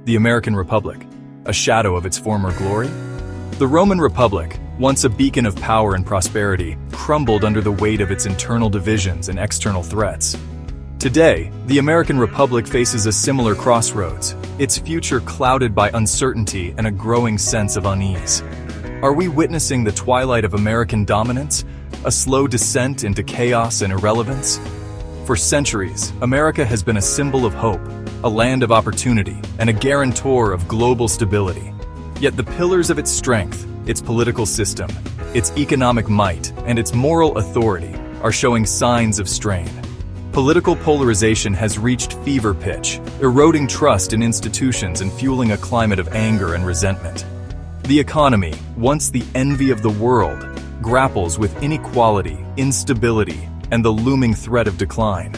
the American Republic, a shadow of its former glory? The Roman Republic, once a beacon of power and prosperity, crumbled under the weight of its internal divisions and external threats. Today, the American Republic faces a similar crossroads, its future clouded by uncertainty and a growing sense of unease. Are we witnessing the twilight of American dominance, a slow descent into chaos and irrelevance? For centuries, America has been a symbol of hope, a land of opportunity, and a guarantor of global stability. Yet the pillars of its strength, its political system, its economic might, and its moral authority are showing signs of strain. Political polarization has reached fever pitch, eroding trust in institutions and fueling a climate of anger and resentment. The economy, once the envy of the world, grapples with inequality, instability, and the looming threat of decline.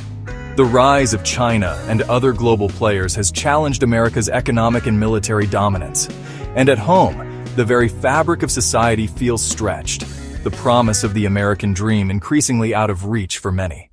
The rise of China and other global players has challenged America's economic and military dominance. And at home, the very fabric of society feels stretched, the promise of the American dream increasingly out of reach for many.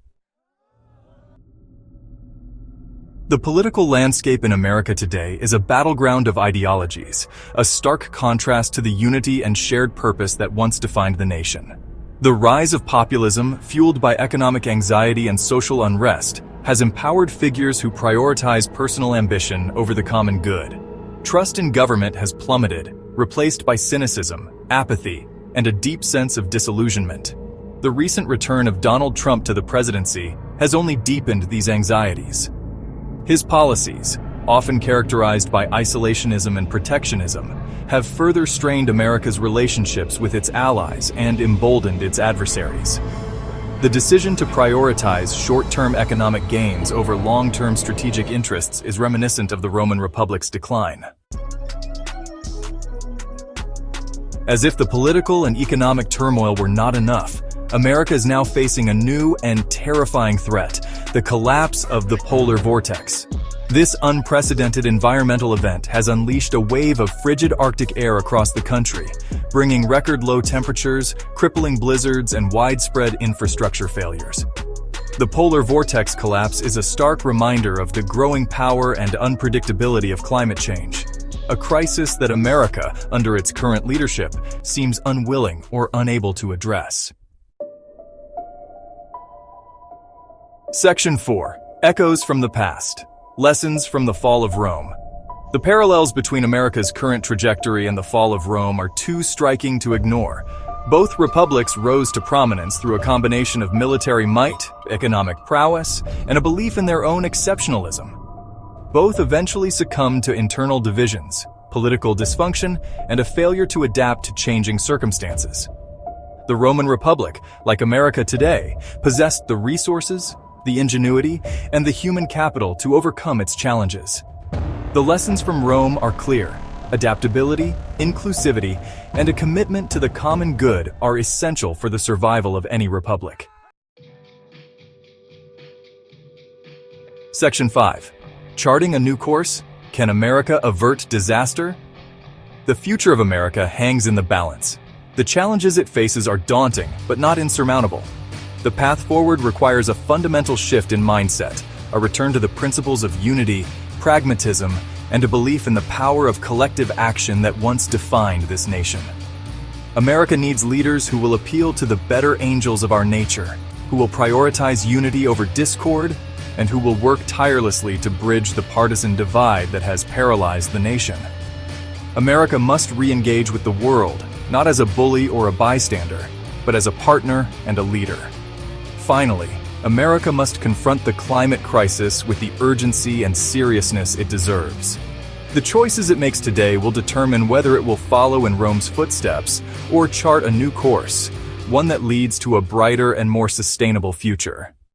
The political landscape in America today is a battleground of ideologies, a stark contrast to the unity and shared purpose that once defined the nation. The rise of populism, fueled by economic anxiety and social unrest, has empowered figures who prioritize personal ambition over the common good. Trust in government has plummeted, replaced by cynicism, apathy, and a deep sense of disillusionment. The recent return of Donald Trump to the presidency has only deepened these anxieties. His policies, often characterized by isolationism and protectionism, have further strained America's relationships with its allies and emboldened its adversaries. The decision to prioritize short-term economic gains over long-term strategic interests is reminiscent of the Roman Republic's decline. As if the political and economic turmoil were not enough, America is now facing a new and terrifying threat: the collapse of the polar vortex. This unprecedented environmental event has unleashed a wave of frigid Arctic air across the country, bringing record low temperatures, crippling blizzards, and widespread infrastructure failures. The polar vortex collapse is a stark reminder of the growing power and unpredictability of climate change, a crisis that America, under its current leadership, seems unwilling or unable to address. Section 4. Echoes from the Past. Lessons from the Fall of Rome. The parallels between America's current trajectory and the fall of Rome are too striking to ignore. Both republics rose to prominence through a combination of military might, economic prowess, and a belief in their own exceptionalism. Both eventually succumbed to internal divisions, political dysfunction, and a failure to adapt to changing circumstances. The Roman Republic, like America today, possessed the resources, the ingenuity, and the human capital to overcome its challenges. The lessons from Rome are clear. Adaptability, inclusivity, and a commitment to the common good are essential for the survival of any republic. Section 5. Charting a new course? Can America avert disaster? The future of America hangs in the balance. The challenges it faces are daunting, but not insurmountable. The path forward requires a fundamental shift in mindset, a return to the principles of unity, pragmatism, and a belief in the power of collective action that once defined this nation. America needs leaders who will appeal to the better angels of our nature, who will prioritize unity over discord, and who will work tirelessly to bridge the partisan divide that has paralyzed the nation. America must re-engage with the world, not as a bully or a bystander, but as a partner and a leader. Finally, America must confront the climate crisis with the urgency and seriousness it deserves. The choices it makes today will determine whether it will follow in Rome's footsteps or chart a new course, one that leads to a brighter and more sustainable future.